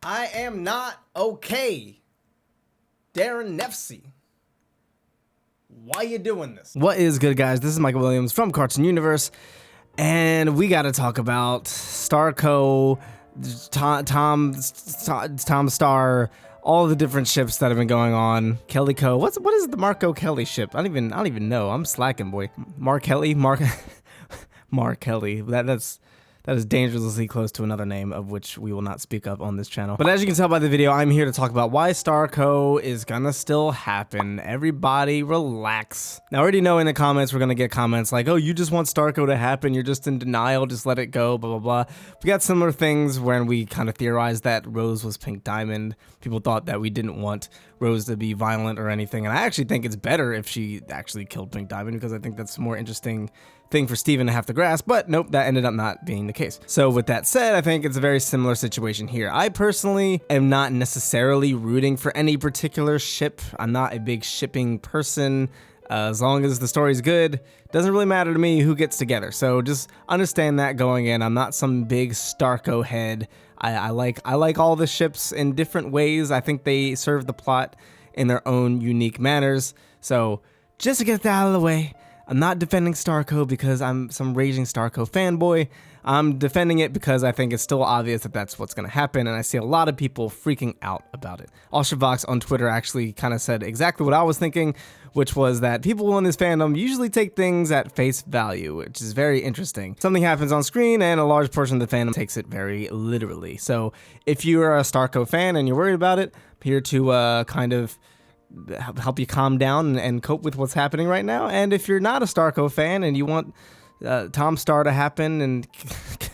I am not okay. Darren Nefsey. Why you doing this? What is good, guys? This is Michael Williams from Cartoon Universe, and we got to talk about Starco, Tomstar, all the different ships that have been going on. Kellyco. What is the Marco Kelly ship? I don't even know. I'm slacking, boy. Mark Kelly. That is dangerously close to another name of which we will not speak of on this channel. But as you can tell by the video, I'm here to talk about why Starco is gonna still happen. Everybody relax. Now, I already know in the comments, we're gonna get comments like, oh, you just want Starco to happen. You're just in denial. Just let it go, blah, blah, blah. We got similar things when we kind of theorized that Rose was Pink Diamond. People thought that we didn't want Rose to be violent or anything. And I actually think it's better if she actually killed Pink Diamond because I think that's a more interesting thing for Steven to have to grasp, but nope, that ended up not being the case. So with that said, I think it's a very similar situation here. I personally am not necessarily rooting for any particular ship. I'm not a big shipping person. As long as the story's good, doesn't really matter to me who gets together. So just understand that going in. I'm not some big Starco head. I like all the ships in different ways. I think they serve the plot in their own unique manners. So just to get that out of the way, I'm not defending Starco because I'm some raging Starco fanboy. I'm defending it because I think it's still obvious that that's what's going to happen, and I see a lot of people freaking out about it. Ultravox on Twitter actually kind of said exactly what I was thinking, which was that people in this fandom usually take things at face value, which is very interesting. Something happens on screen, and a large portion of the fandom takes it very literally. So if you're a Starco fan and you're worried about it, I'm here to kind of help you calm down and cope with what's happening right now. And if you're not a Starco fan and you want Tomstar to happen and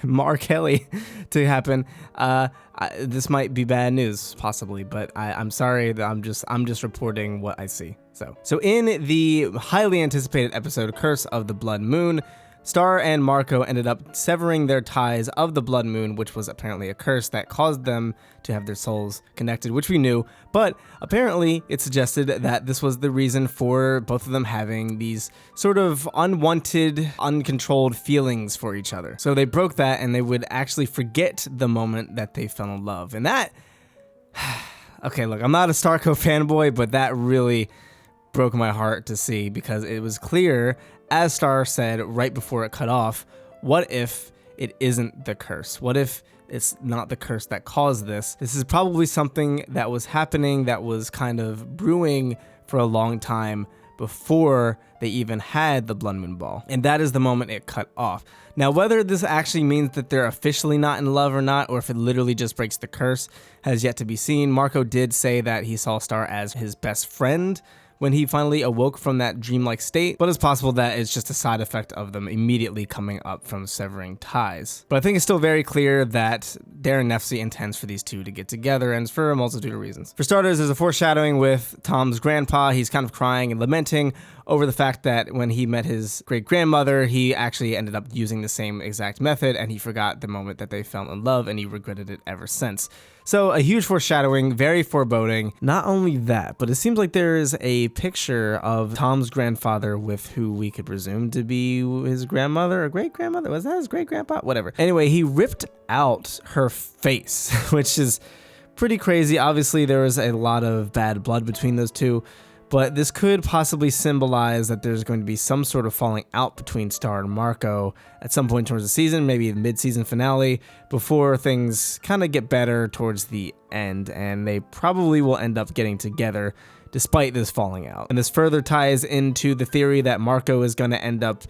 Mark Kelly to happen, this might be bad news, possibly. But I'm sorry that I'm just reporting what I see. So in the highly anticipated episode Curse of the Blood Moon, Star and Marco ended up severing their ties of the Blood Moon, which was apparently a curse that caused them to have their souls connected, which we knew, but apparently it suggested that this was the reason for both of them having these sort of unwanted, uncontrolled feelings for each other. So they broke that, and they would actually forget the moment that they fell in love. And that, okay, look, I'm not a Starco fanboy, but that really broke my heart to see, because it was clear, as Star said right before it cut off, what if it isn't the curse? What if it's not the curse that caused this? This is probably something that was happening, that was kind of brewing for a long time before they even had the Blood Moon Ball. And that is the moment it cut off. Now, whether this actually means that they're officially not in love or not, or if it literally just breaks the curse, has yet to be seen. Marco did say that he saw Star as his best friend when he finally awoke from that dreamlike state, but it's possible that it's just a side effect of them immediately coming up from severing ties. But I think it's still very clear that Darren Nefsey intends for these two to get together, and it's for a multitude of reasons. For starters, there's a foreshadowing with Tom's grandpa. He's kind of crying and lamenting over the fact that when he met his great-grandmother, he actually ended up using the same exact method, and he forgot the moment that they fell in love, and he regretted it ever since. So a huge foreshadowing, very foreboding. Not only that, but it seems like there is a picture of Tom's grandfather with who we could presume to be his grandmother or great-grandmother. Was that his great-grandpa? Whatever. Anyway, he ripped out her face, which is pretty crazy. Obviously, there was a lot of bad blood between those two, but this could possibly symbolize that there's going to be some sort of falling out between Star and Marco at some point towards the season, maybe the mid-season finale, before things kind of get better towards the end, and they probably will end up getting together despite this falling out. And this further ties into the theory that Marco is going to end up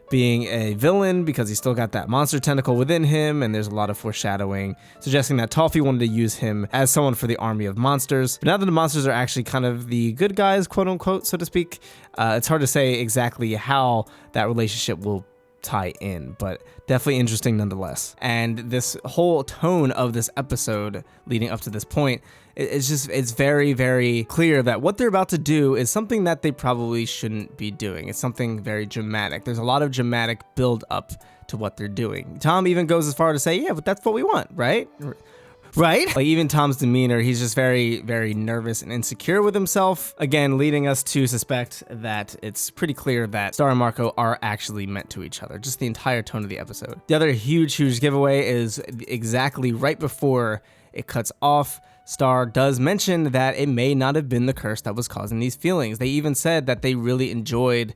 being a villain because he's still got that monster tentacle within him, and there's a lot of foreshadowing suggesting that Toffee wanted to use him as someone for the army of monsters. But now that the monsters are actually kind of the good guys, quote unquote, so to speak, it's hard to say exactly how that relationship will tie in, but definitely interesting nonetheless. And this whole tone of this episode leading up to this point, it's very, very clear that what they're about to do is something that they probably shouldn't be doing. It's something very dramatic. There's a lot of dramatic build up to what they're doing. Tom even goes as far to say, yeah, but that's what we want, right? Right? Like, even Tom's demeanor, he's just very, very nervous and insecure with himself. Again, leading us to suspect that it's pretty clear that Star and Marco are actually meant to each other. Just the entire tone of the episode. The other huge giveaway is exactly right before it cuts off, Star does mention that it may not have been the curse that was causing these feelings. They even said that they really enjoyed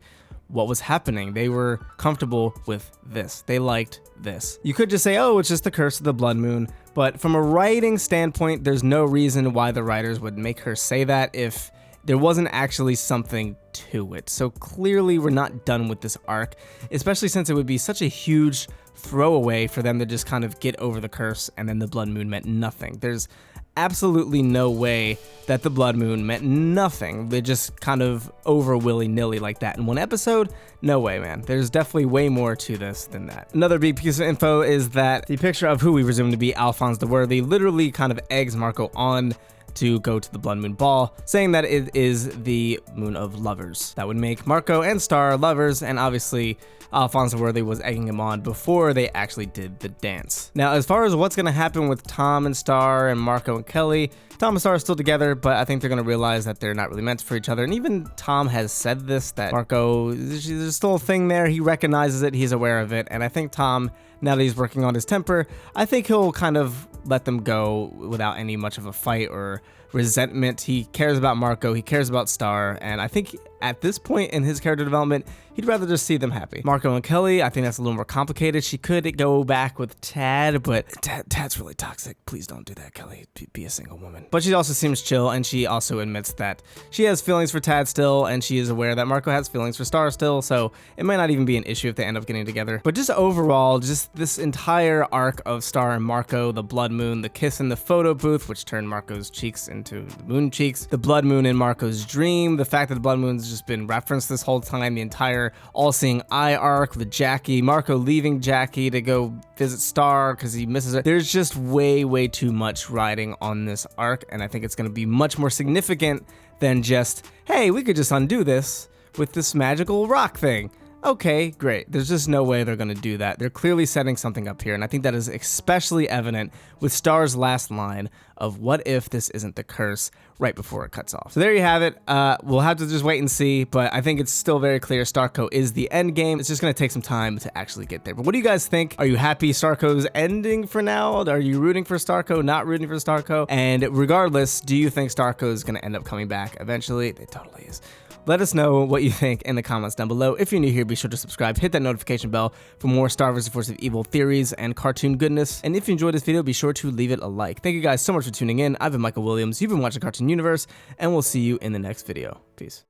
what was happening. They were comfortable with this. They liked this. You could just say, oh, it's just the curse of the blood moon. But from a writing standpoint, there's no reason why the writers would make her say that if there wasn't actually something to it. So clearly we're not done with this arc, especially since it would be such a huge throwaway for them to just kind of get over the curse and then the blood moon meant nothing. There's absolutely no way that the blood moon meant nothing. They just kind of over willy-nilly like that in one episode. No way, man. There's definitely way more to this than that. Another big piece of info is that the picture of who we presume to be Alphonse the Worthy literally kind of eggs Marco on to go to the blood moon ball, saying that it is the moon of lovers. That would make Marco and Star lovers, and obviously Alphonse the Worthy was egging him on before they actually did the dance. Now, as far as what's going to happen with Tom and Star and Marco and Kelly, Tom and Star are still together, but I think they're going to realize that they're not really meant for each other. And even Tom has said this, that Marco, there's still a thing there. He recognizes it. He's aware of it. And I think Tom, now that he's working on his temper, I think he'll kind of let them go without any much of a fight or resentment. He cares about Marco, he cares about Star, and I think at this point in his character development, he'd rather just see them happy. Marco and Kelly, I think that's a little more complicated. She could go back with Tad, but Tad's really toxic. Please don't do that, Kelly. Be a single woman. But she also seems chill, and she also admits that she has feelings for Tad still, and she is aware that Marco has feelings for Star still, so it might not even be an issue if they end up getting together. But just overall, just this entire arc of Star and Marco, the blood moon, the kiss in the photo booth, which turned Marco's cheeks into the moon cheeks, the blood moon in Marco's dream, the fact that the blood moon's just been referenced this whole time, the entire all-seeing eye arc with Jackie, Marco leaving Jackie to go visit Star because he misses her. There's just way too much riding on this arc, and I think it's going to be much more significant than just, hey, we could just undo this with this magical rock thing. Okay, great. There's just no way they're going to do that. They're clearly setting something up here, and I think that is especially evident with Star's last line of what if this isn't the curse right before it cuts off. So there you have it. We'll have to just wait and see, but I think it's still very clear Starco is the end game. It's just going to take some time to actually get there. But what do you guys think? Are you happy Starco's ending for now? Are you rooting for Starco, not rooting for Starco? And regardless, do you think Starco is going to end up coming back eventually? It totally is. Let us know what you think in the comments down below. If you're new here, be sure to subscribe, hit that notification bell for more Star vs. Force of Evil theories and cartoon goodness. And if you enjoyed this video, be sure to leave it a like. Thank you guys so much for tuning in. I've been Michael Williams. You've been watching Cartoon Universe, and we'll see you in the next video. Peace.